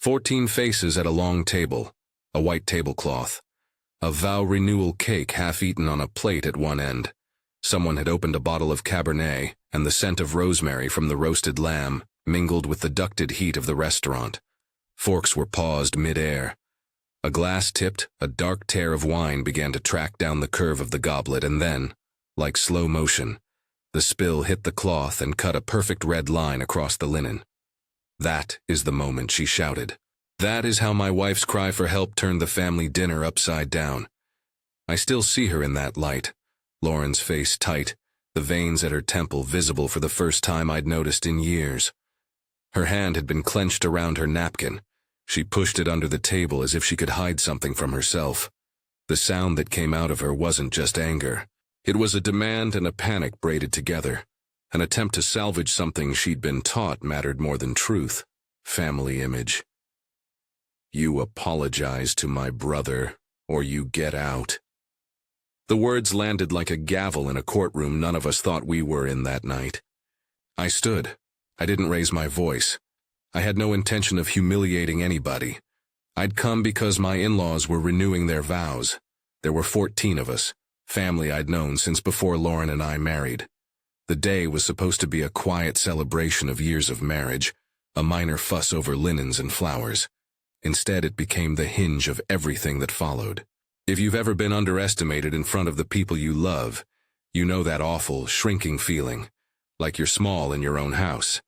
14 faces at a long table, a white tablecloth. A vow renewal cake half-eaten on a plate at one end. Someone had opened a bottle of Cabernet, and the scent of rosemary from the roasted lamb mingled with the ducted heat of the restaurant. Forks were paused mid-air. A glass tipped, a dark tear of wine began to track down the curve of the goblet, and then, like slow motion, the spill hit the cloth and cut a perfect red line across the linen. "That is the moment," she shouted. "That is how my wife's cry for help turned the family dinner upside down." I still see her in that light, Lauren's face tight, the veins at her temple visible for the first time I'd noticed in years. Her hand had been clenched around her napkin. She pushed it under the table as if she could hide something from herself. The sound that came out of her wasn't just anger. It was a demand and a panic braided together, an attempt to salvage something she'd been taught mattered more than truth: family image. "You apologize to my brother, or you get out." The words landed like a gavel in a courtroom none of us thought we were in that night. I stood. I didn't raise my voice. I had no intention of humiliating anybody. I'd come because my in-laws were renewing their vows. There were 14 of us, family I'd known since before Lauren and I married. The day was supposed to be a quiet celebration of years of marriage, a minor fuss over linens and flowers. Instead, it became the hinge of everything that followed. If you've ever been underestimated in front of the people you love, you know that awful, shrinking feeling, like you're small in your own house.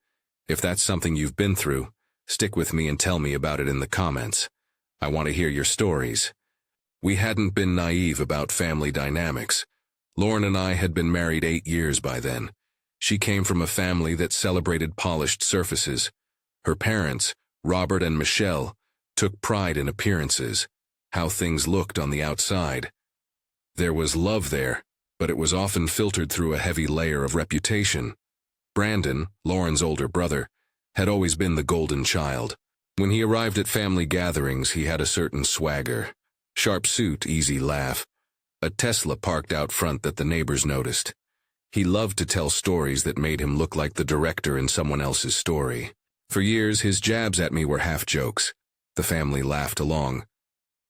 If that's something you've been through, stick with me and tell me about it in the comments. I want to hear your stories. We hadn't been naive about family dynamics. Lauren and I had been married 8 years by then. She came from a family that celebrated polished surfaces. Her parents, Robert and Michelle, took pride in appearances, how things looked on the outside. There was love there, but it was often filtered through a heavy layer of reputation. Brandon, Lauren's older brother, had always been the golden child. When he arrived at family gatherings, he had a certain swagger. Sharp suit, easy laugh. A Tesla parked out front that the neighbors noticed. He loved to tell stories that made him look like the director in someone else's story. For years, his jabs at me were half jokes. The family laughed along.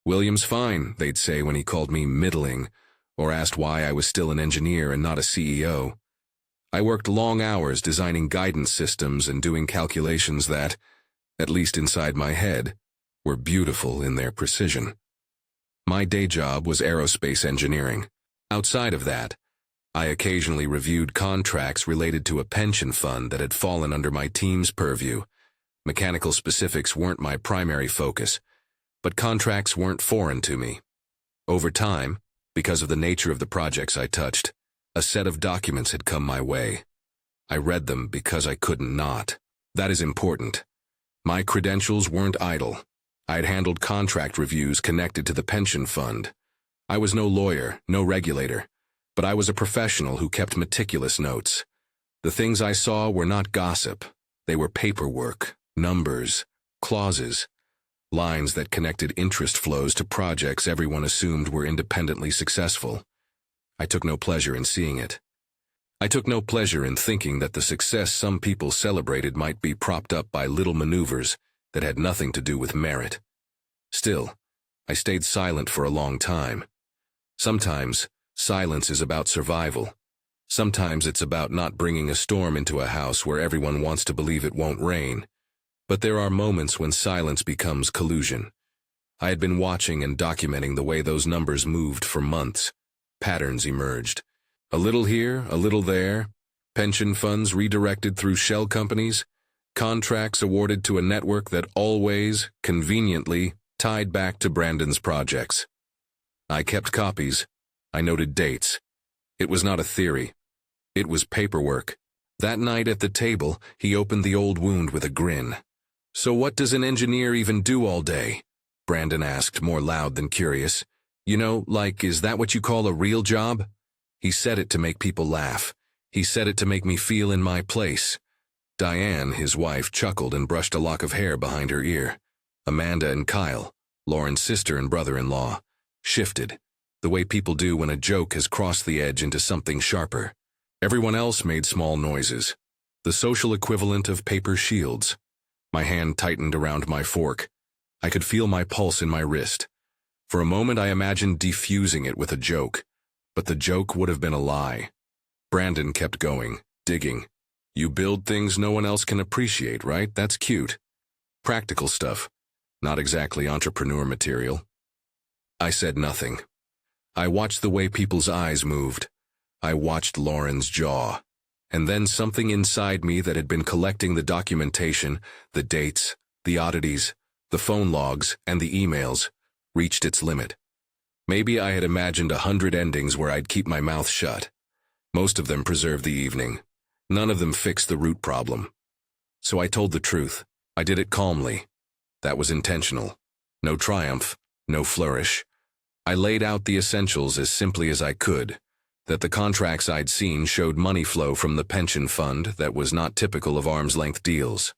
"William's fine," they'd say when he called me middling, or asked why I was still an engineer and not a CEO. I worked long hours designing guidance systems and doing calculations that, at least inside my head, were beautiful in their precision. My day job was aerospace engineering. Outside of that, I occasionally reviewed contracts related to a pension fund that had fallen under my team's purview. Mechanical specifics weren't my primary focus, but contracts weren't foreign to me. Over time, because of the nature of the projects I touched, a set of documents had come my way. I read them because I couldn't not. That is important. My credentials weren't idle. I'd handled contract reviews connected to the pension fund. I was no lawyer, no regulator, but I was a professional who kept meticulous notes. The things I saw were not gossip. They were paperwork, numbers, clauses, lines that connected interest flows to projects everyone assumed were independently successful. I took no pleasure in seeing it. I took no pleasure in thinking that the success some people celebrated might be propped up by little maneuvers that had nothing to do with merit. Still, I stayed silent for a long time. Sometimes, silence is about survival. Sometimes it's about not bringing a storm into a house where everyone wants to believe it won't rain. But there are moments when silence becomes collusion. I had been watching and documenting the way those numbers moved for months. Patterns emerged. A little here, a little there. Pension funds redirected through shell companies. Contracts awarded to a network that always, conveniently, tied back to Brandon's projects. I kept copies. I noted dates. It was not a theory. It was paperwork. That night at the table, he opened the old wound with a grin. "So what does an engineer even do all day?" Brandon asked, more loud than curious. "You know, like, is that what you call a real job?" He said it to make people laugh. He said it to make me feel in my place. Diane, his wife, chuckled and brushed a lock of hair behind her ear. Amanda and Kyle, Lauren's sister and brother-in-law, shifted, the way people do when a joke has crossed the edge into something sharper. Everyone else made small noises, the social equivalent of paper shields. My hand tightened around my fork. I could feel my pulse in my wrist. For a moment I imagined defusing it with a joke, but the joke would have been a lie. Brandon kept going, digging. You build things no one else can appreciate, right? That's cute. Practical stuff, not exactly entrepreneur material. I said nothing. I watched the way people's eyes moved. I watched Lauren's jaw. And then something inside me that had been collecting the documentation, the dates, the oddities, the phone logs, and the emails, reached its limit. Maybe I had imagined 100 endings where I'd keep my mouth shut. Most of them preserved the evening. None of them fixed the root problem. So I told the truth. I did it calmly. That was intentional. No triumph, no flourish. I laid out the essentials as simply as I could, that the contracts I'd seen showed money flow from the pension fund that was not typical of arm's-length deals,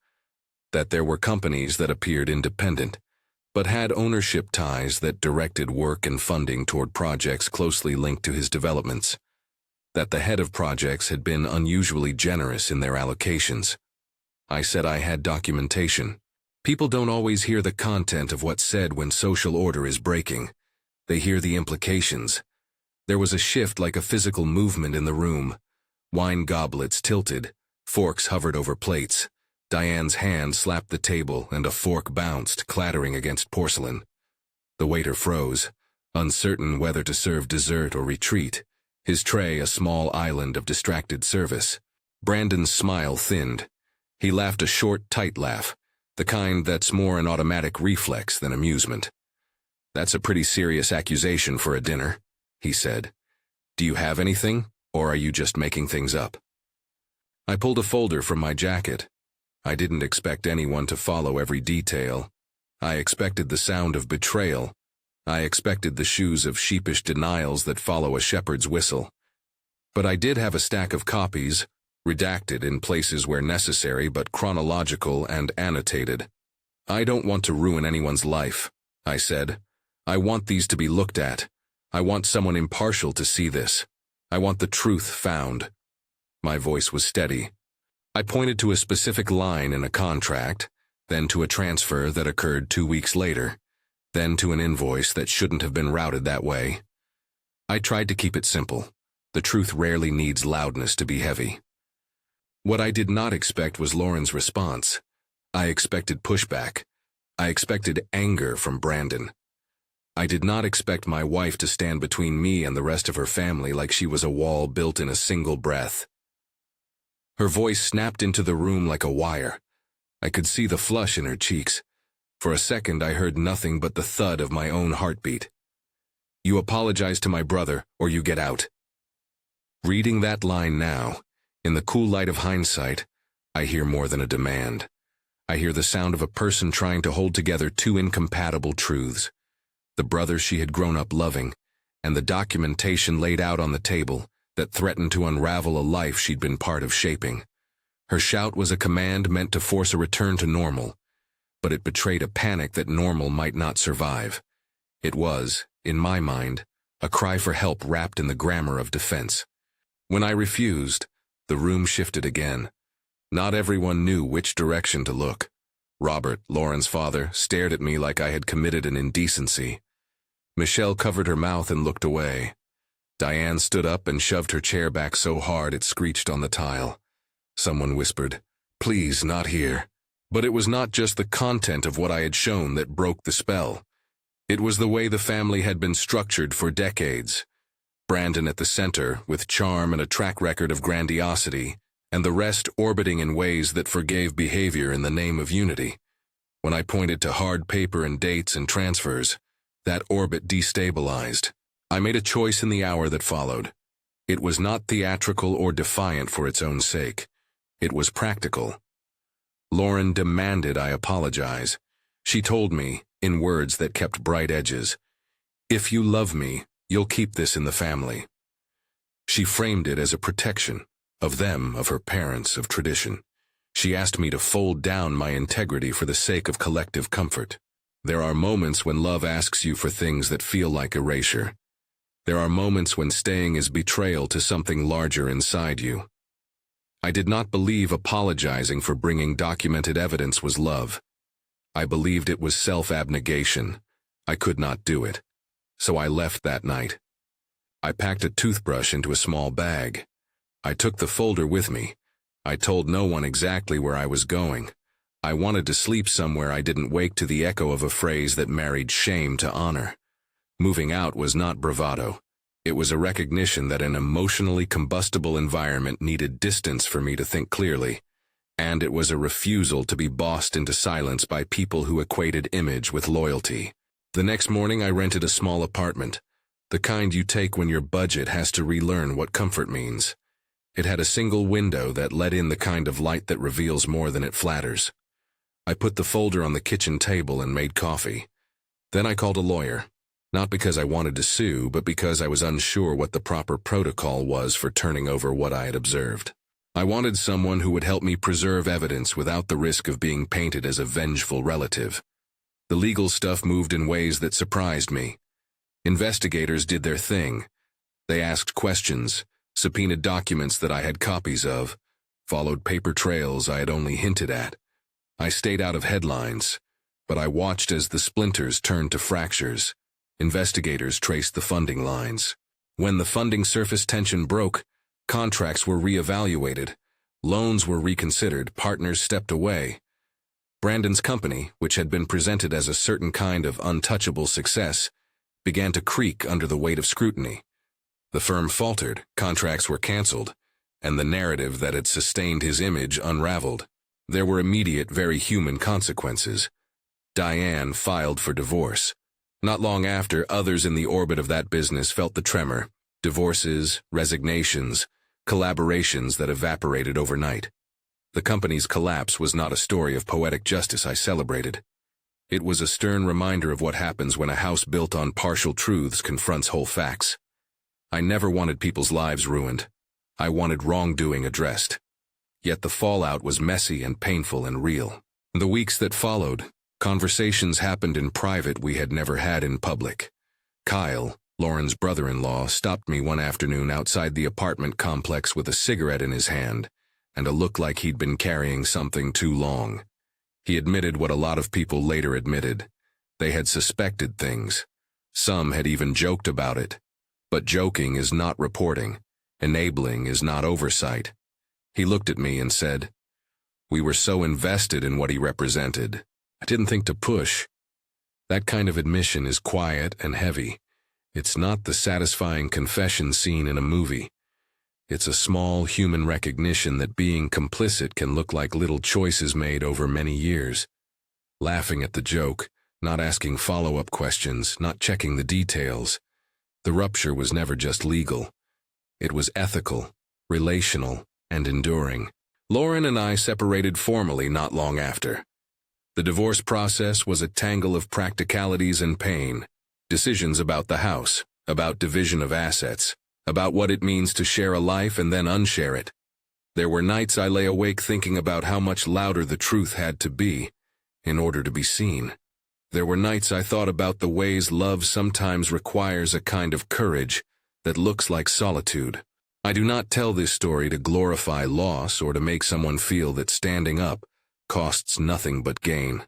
that there were companies that appeared independent, but had ownership ties that directed work and funding toward projects closely linked to his developments, that the head of projects had been unusually generous in their allocations. I said I had documentation. People don't always hear the content of what's said when social order is breaking. They hear the implications. There was a shift like a physical movement in the room. Wine goblets tilted, forks hovered over plates. Diane's hand slapped the table and a fork bounced, clattering against porcelain. The waiter froze, uncertain whether to serve dessert or retreat, his tray a small island of distracted service. Brandon's smile thinned. He laughed a short, tight laugh, the kind that's more an automatic reflex than amusement. That's a pretty serious accusation for a dinner, he said. Do you have anything, or are you just making things up? I pulled a folder from my jacket. I didn't expect anyone to follow every detail. I expected the sound of betrayal. I expected the shoes of sheepish denials that follow a shepherd's whistle. But I did have a stack of copies, redacted in places where necessary but chronological and annotated. I don't want to ruin anyone's life, I said. I want these to be looked at. I want someone impartial to see this. I want the truth found. My voice was steady. I pointed to a specific line in a contract, then to a transfer that occurred 2 weeks later, then to an invoice that shouldn't have been routed that way. I tried to keep it simple. The truth rarely needs loudness to be heavy. What I did not expect was Lauren's response. I expected pushback. I expected anger from Brandon. I did not expect my wife to stand between me and the rest of her family like she was a wall built in a single breath. Her voice snapped into the room like a wire. I could see the flush in her cheeks. For a second I heard nothing but the thud of my own heartbeat. You apologize to my brother, or you get out. Reading that line now, in the cool light of hindsight, I hear more than a demand. I hear the sound of a person trying to hold together two incompatible truths. The brother she had grown up loving, and the documentation laid out on the table that threatened to unravel a life she'd been part of shaping. Her shout was a command meant to force a return to normal, but it betrayed a panic that normal might not survive. It was, in my mind, a cry for help wrapped in the grammar of defense. When I refused, the room shifted again. Not everyone knew which direction to look. Robert, Lauren's father, stared at me like I had committed an indecency. Michelle covered her mouth and looked away. Diane stood up and shoved her chair back so hard it screeched on the tile. Someone whispered, "Please, not here." But it was not just the content of what I had shown that broke the spell. It was the way the family had been structured for decades. Brandon at the center, with charm and a track record of grandiosity, and the rest orbiting in ways that forgave behavior in the name of unity. When I pointed to hard paper and dates and transfers, that orbit destabilized. I made a choice in the hour that followed. It was not theatrical or defiant for its own sake. It was practical. Lauren demanded I apologize. She told me, in words that kept bright edges, "If you love me, you'll keep this in the family." She framed it as a protection, of them, of her parents, of tradition. She asked me to fold down my integrity for the sake of collective comfort. There are moments when love asks you for things that feel like erasure. There are moments when staying is betrayal to something larger inside you. I did not believe apologizing for bringing documented evidence was love. I believed it was self-abnegation. I could not do it. So I left that night. I packed a toothbrush into a small bag. I took the folder with me. I told no one exactly where I was going. I wanted to sleep somewhere I didn't wake to the echo of a phrase that married shame to honor. Moving out was not bravado. It was a recognition that an emotionally combustible environment needed distance for me to think clearly. And it was a refusal to be bossed into silence by people who equated image with loyalty. The next morning I rented a small apartment, the kind you take when your budget has to relearn what comfort means. It had a single window that let in the kind of light that reveals more than it flatters. I put the folder on the kitchen table and made coffee. Then I called a lawyer, not because I wanted to sue, but because I was unsure what the proper protocol was for turning over what I had observed. I wanted someone who would help me preserve evidence without the risk of being painted as a vengeful relative. The legal stuff moved in ways that surprised me. Investigators did their thing. They asked questions, subpoenaed documents that I had copies of, followed paper trails I had only hinted at. I stayed out of headlines, but I watched as the splinters turned to fractures. Investigators traced the funding lines. When the funding surface tension broke, contracts were reevaluated, loans were reconsidered, partners stepped away. Brandon's company, which had been presented as a certain kind of untouchable success, began to creak under the weight of scrutiny. The firm faltered, contracts were canceled, and the narrative that had sustained his image unraveled. There were immediate, very human consequences. Diane filed for divorce. Not long after, others in the orbit of that business felt the tremor. Divorces, resignations, collaborations that evaporated overnight. The company's collapse was not a story of poetic justice I celebrated. It was a stern reminder of what happens when a house built on partial truths confronts whole facts. I never wanted people's lives ruined. I wanted wrongdoing addressed. Yet the fallout was messy and painful and real. The weeks that followed, conversations happened in private we had never had in public. Kyle, Lauren's brother-in-law, stopped me one afternoon outside the apartment complex with a cigarette in his hand and a look like he'd been carrying something too long. He admitted what a lot of people later admitted. They had suspected things. Some had even joked about it. But joking is not reporting. Enabling is not oversight. He looked at me and said, "We were so invested in what he represented. I didn't think to push." That kind of admission is quiet and heavy. It's not the satisfying confession scene in a movie. It's a small human recognition that being complicit can look like little choices made over many years. Laughing at the joke, not asking follow-up questions, not checking the details. The rupture was never just legal. It was ethical, relational, and enduring. Lauren and I separated formally not long after. The divorce process was a tangle of practicalities and pain. Decisions about the house, about division of assets, about what it means to share a life and then unshare it. There were nights I lay awake thinking about how much louder the truth had to be in order to be seen. There were nights I thought about the ways love sometimes requires a kind of courage that looks like solitude. I do not tell this story to glorify loss or to make someone feel that standing up costs nothing but gain.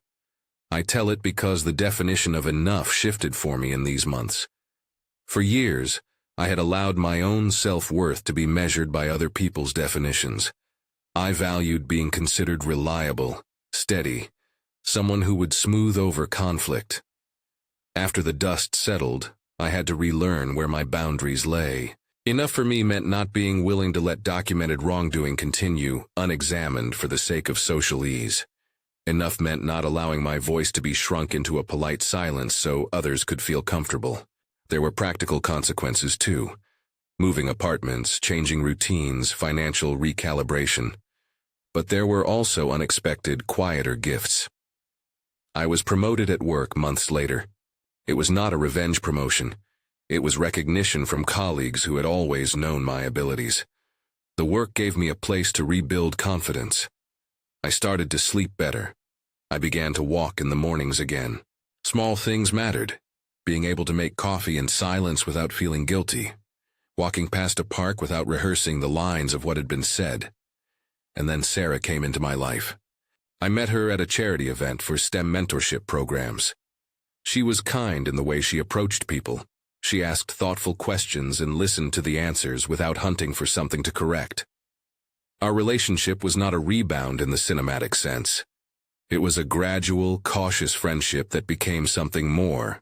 I tell it because the definition of enough shifted for me in these months. For years, I had allowed my own self-worth to be measured by other people's definitions. I valued being considered reliable, steady, someone who would smooth over conflict. After the dust settled, I had to relearn where my boundaries lay. Enough for me meant not being willing to let documented wrongdoing continue unexamined for the sake of social ease. Enough meant not allowing my voice to be shrunk into a polite silence so others could feel comfortable. There were practical consequences too. Moving apartments, changing routines, financial recalibration. But there were also unexpected, quieter gifts. I was promoted at work months later. It was not a revenge promotion. It was recognition from colleagues who had always known my abilities. The work gave me a place to rebuild confidence. I started to sleep better. I began to walk in the mornings again. Small things mattered. Being able to make coffee in silence without feeling guilty. Walking past a park without rehearsing the lines of what had been said. And then Sarah came into my life. I met her at a charity event for STEM mentorship programs. She was kind in the way she approached people. She asked thoughtful questions and listened to the answers without hunting for something to correct. Our relationship was not a rebound in the cinematic sense. It was a gradual, cautious friendship that became something more.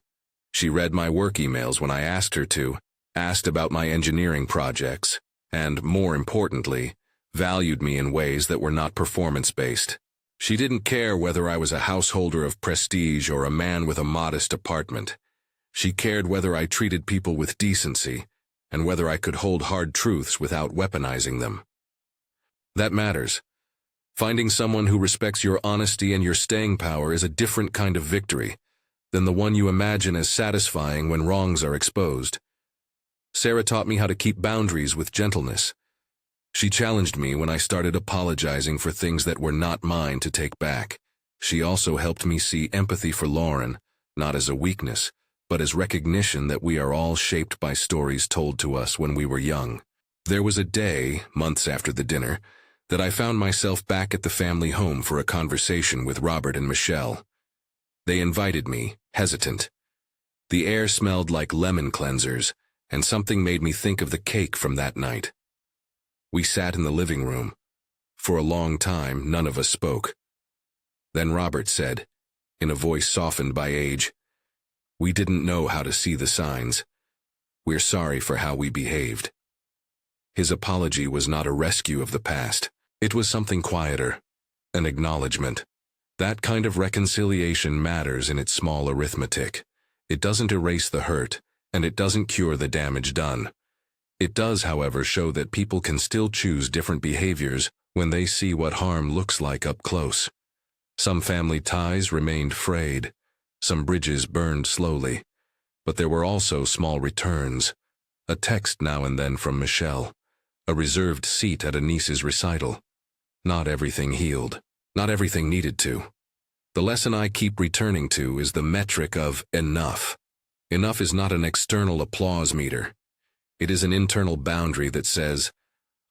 She read my work emails when I asked her to, asked about my engineering projects, and, more importantly, valued me in ways that were not performance-based. She didn't care whether I was a householder of prestige or a man with a modest apartment. She cared whether I treated people with decency, and whether I could hold hard truths without weaponizing them. That matters. Finding someone who respects your honesty and your staying power is a different kind of victory than the one you imagine as satisfying when wrongs are exposed. Sarah taught me how to keep boundaries with gentleness. She challenged me when I started apologizing for things that were not mine to take back. She also helped me see empathy for Lauren, not as a weakness, but as recognition that we are all shaped by stories told to us when we were young. There was a day, months after the dinner, that I found myself back at the family home for a conversation with Robert and Michelle. They invited me, hesitant. The air smelled like lemon cleansers, and something made me think of the cake from that night. We sat in the living room. For a long time, none of us spoke. Then Robert said, in a voice softened by age, "We didn't know how to see the signs. We're sorry for how we behaved." His apology was not a rescue of the past. It was something quieter, an acknowledgement. That kind of reconciliation matters in its small arithmetic. It doesn't erase the hurt, and it doesn't cure the damage done. It does, however, show that people can still choose different behaviors when they see what harm looks like up close. Some family ties remained frayed, some bridges burned slowly, but there were also small returns. A text now and then from Michelle, a reserved seat at a niece's recital. Not everything healed. Not everything needed to. The lesson I keep returning to is the metric of enough. Enough is not an external applause meter. It is an internal boundary that says,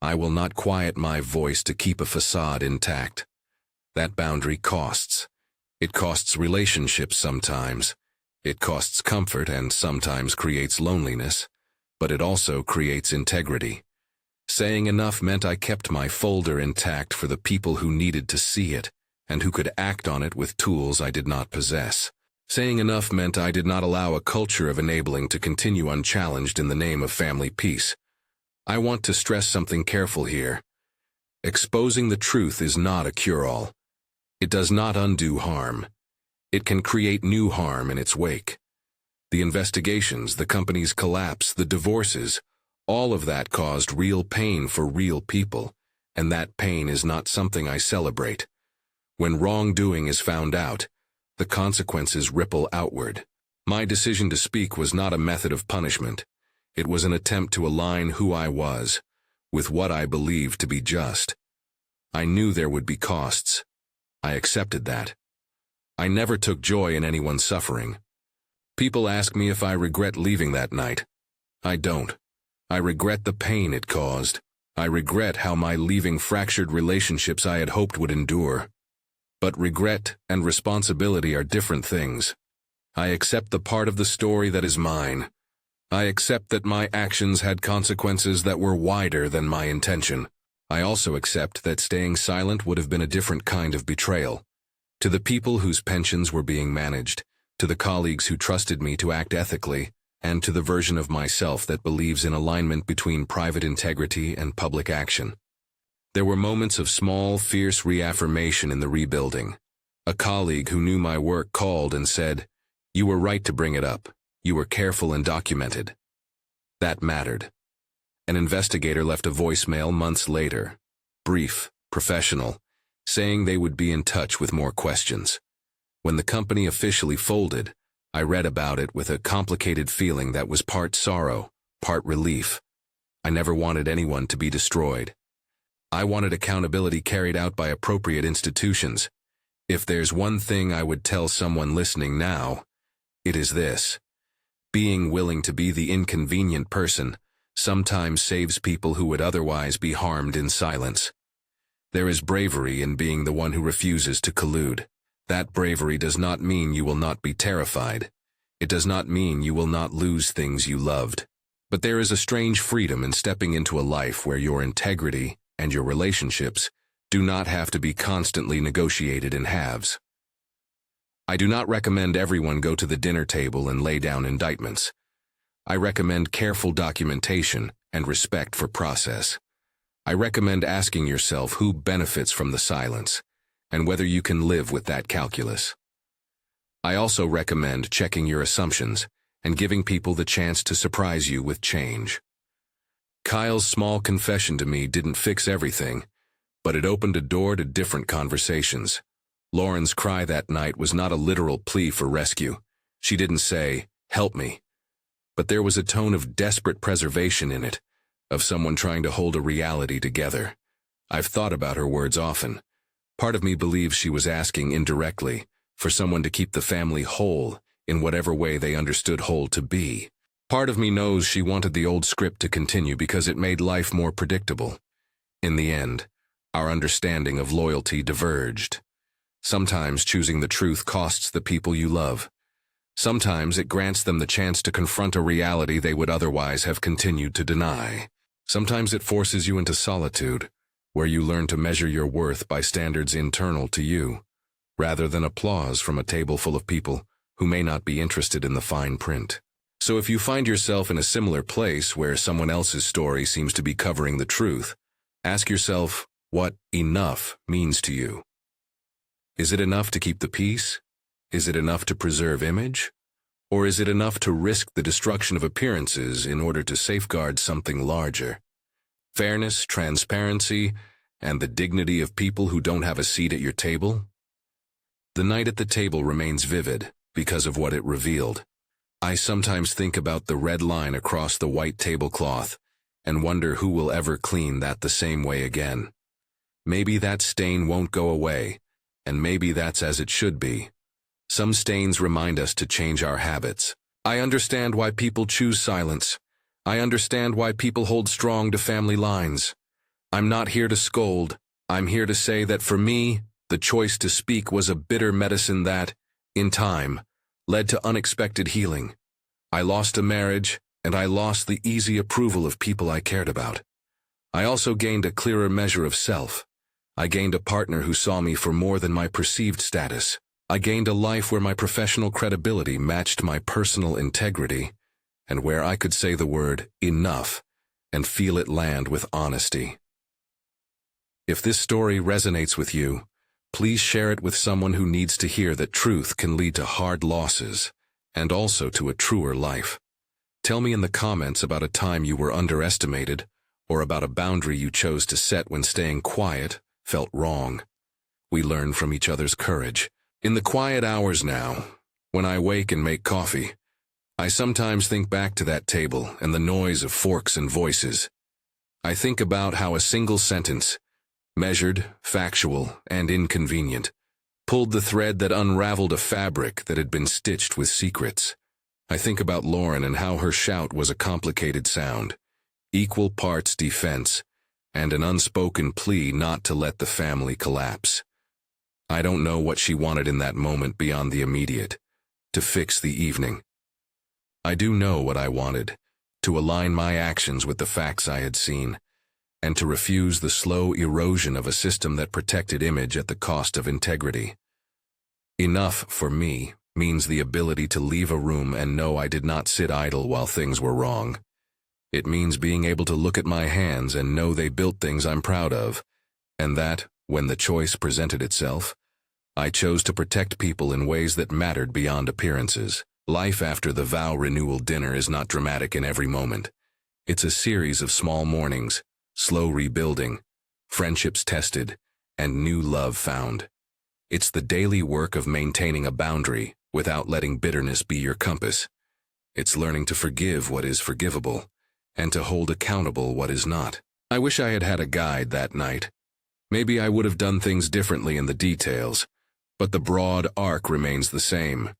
I will not quiet my voice to keep a facade intact. That boundary costs. It costs relationships sometimes. It costs comfort and sometimes creates loneliness, but it also creates integrity. Saying enough meant I kept my folder intact for the people who needed to see it and who could act on it with tools I did not possess. Saying enough meant I did not allow a culture of enabling to continue unchallenged in the name of family peace. I want to stress something careful here. Exposing the truth is not a cure-all. It does not undo harm. It can create new harm in its wake. The investigations, the company's collapse, the divorces, all of that caused real pain for real people, and that pain is not something I celebrate. When wrongdoing is found out, the consequences ripple outward. My decision to speak was not a method of punishment. It was an attempt to align who I was with what I believed to be just. I knew there would be costs. I accepted that. I never took joy in anyone's suffering. People ask me if I regret leaving that night. I don't. I regret the pain it caused. I regret how my leaving fractured relationships I had hoped would endure. But regret and responsibility are different things. I accept the part of the story that is mine. I accept that my actions had consequences that were wider than my intention. I also accept that staying silent would have been a different kind of betrayal. To the people whose pensions were being managed, to the colleagues who trusted me to act ethically, and to the version of myself that believes in alignment between private integrity and public action. There were moments of small, fierce reaffirmation in the rebuilding. A colleague who knew my work called and said, "You were right to bring it up. You were careful and documented." That mattered. An investigator left a voicemail months later, brief, professional, saying they would be in touch with more questions. When the company officially folded, I read about it with a complicated feeling that was part sorrow, part relief. I never wanted anyone to be destroyed. I wanted accountability carried out by appropriate institutions. If there's one thing I would tell someone listening now, it is this. Being willing to be the inconvenient person sometimes saves people who would otherwise be harmed in silence. There is bravery in being the one who refuses to collude. That bravery does not mean you will not be terrified. It does not mean you will not lose things you loved. But there is a strange freedom in stepping into a life where your integrity and your relationships do not have to be constantly negotiated in halves. I do not recommend everyone go to the dinner table and lay down indictments. I recommend careful documentation and respect for process. I recommend asking yourself who benefits from the silence, and whether you can live with that calculus. I also recommend checking your assumptions and giving people the chance to surprise you with change. Kyle's small confession to me didn't fix everything, but it opened a door to different conversations. Lauren's cry that night was not a literal plea for rescue. She didn't say, "Help me." But there was a tone of desperate preservation in it, of someone trying to hold a reality together. I've thought about her words often. Part of me believes she was asking indirectly for someone to keep the family whole in whatever way they understood whole to be. Part of me knows she wanted the old script to continue because it made life more predictable. In the end, our understanding of loyalty diverged. Sometimes choosing the truth costs the people you love. Sometimes it grants them the chance to confront a reality they would otherwise have continued to deny. Sometimes it forces you into solitude, where you learn to measure your worth by standards internal to you, rather than applause from a table full of people who may not be interested in the fine print. So if you find yourself in a similar place where someone else's story seems to be covering the truth, ask yourself what enough means to you. Is it enough to keep the peace? Is it enough to preserve image? Or is it enough to risk the destruction of appearances in order to safeguard something larger? Fairness, transparency, and the dignity of people who don't have a seat at your table? The night at the table remains vivid because of what it revealed. I sometimes think about the red line across the white tablecloth and wonder who will ever clean that the same way again. Maybe that stain won't go away, and maybe that's as it should be. Some stains remind us to change our habits. I understand why people choose silence. I understand why people hold strong to family lines. I'm not here to scold. I'm here to say that for me, the choice to speak was a bitter medicine that, in time, led to unexpected healing. I lost a marriage, and I lost the easy approval of people I cared about. I also gained a clearer measure of self. I gained a partner who saw me for more than my perceived status. I gained a life where my professional credibility matched my personal integrity, and where I could say the word enough and feel it land with honesty. If this story resonates with you, please share it with someone who needs to hear that truth can lead to hard losses and also to a truer life. Tell me in the comments about a time you were underestimated or about a boundary you chose to set when staying quiet felt wrong. We learn from each other's courage. In the quiet hours now, when I wake and make coffee, I sometimes think back to that table and the noise of forks and voices. I think about how a single sentence, measured, factual, and inconvenient, pulled the thread that unraveled a fabric that had been stitched with secrets. I think about Lauren and how her shout was a complicated sound, equal parts defense, and an unspoken plea not to let the family collapse. I don't know what she wanted in that moment beyond the immediate, to fix the evening. I do know what I wanted, to align my actions with the facts I had seen, and to refuse the slow erosion of a system that protected image at the cost of integrity. Enough, for me, means the ability to leave a room and know I did not sit idle while things were wrong. It means being able to look at my hands and know they built things I'm proud of, and that, when the choice presented itself, I chose to protect people in ways that mattered beyond appearances. Life after the vow renewal dinner is not dramatic in every moment. It's a series of small mornings, slow rebuilding, friendships tested, and new love found. It's the daily work of maintaining a boundary without letting bitterness be your compass. It's learning to forgive what is forgivable, and to hold accountable what is not. I wish I had had a guide that night. Maybe I would have done things differently in the details, but the broad arc remains the same.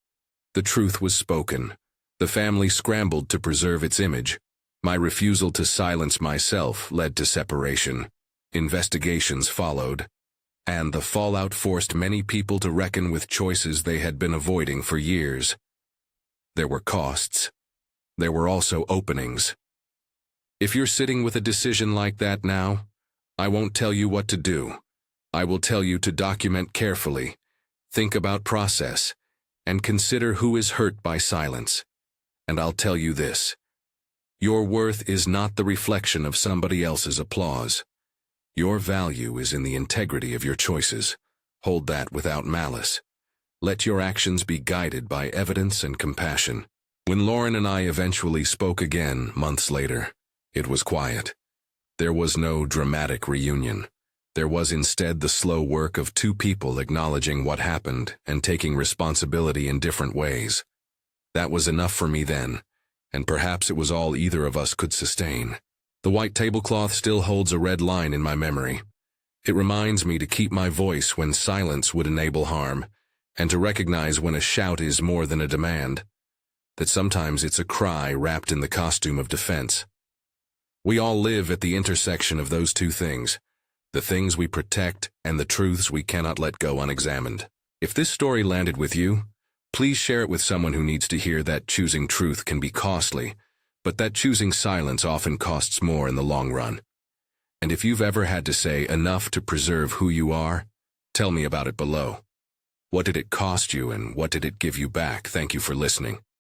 The truth was spoken. The family scrambled to preserve its image. My refusal to silence myself led to separation. Investigations followed, and the fallout forced many people to reckon with choices they had been avoiding for years. There were costs. There were also openings. If you're sitting with a decision like that now, I won't tell you what to do. I will tell you to document carefully, think about process, and consider who is hurt by silence. And I'll tell you this: your worth is not the reflection of somebody else's applause. Your value is in the integrity of your choices. Hold that without malice. Let your actions be guided by evidence and compassion. When Lauren and I eventually spoke again months later, it was quiet. There was no dramatic reunion. There was instead the slow work of two people acknowledging what happened and taking responsibility in different ways. That was enough for me then, and perhaps it was all either of us could sustain. The white tablecloth still holds a red line in my memory. It reminds me to keep my voice when silence would enable harm, and to recognize when a shout is more than a demand, that sometimes it's a cry wrapped in the costume of defense. We all live at the intersection of those two things, the things we protect and the truths we cannot let go unexamined. If this story landed with you, please share it with someone who needs to hear that choosing truth can be costly, but that choosing silence often costs more in the long run. And if you've ever had to say enough to preserve who you are, tell me about it below. What did it cost you and what did it give you back? Thank you for listening.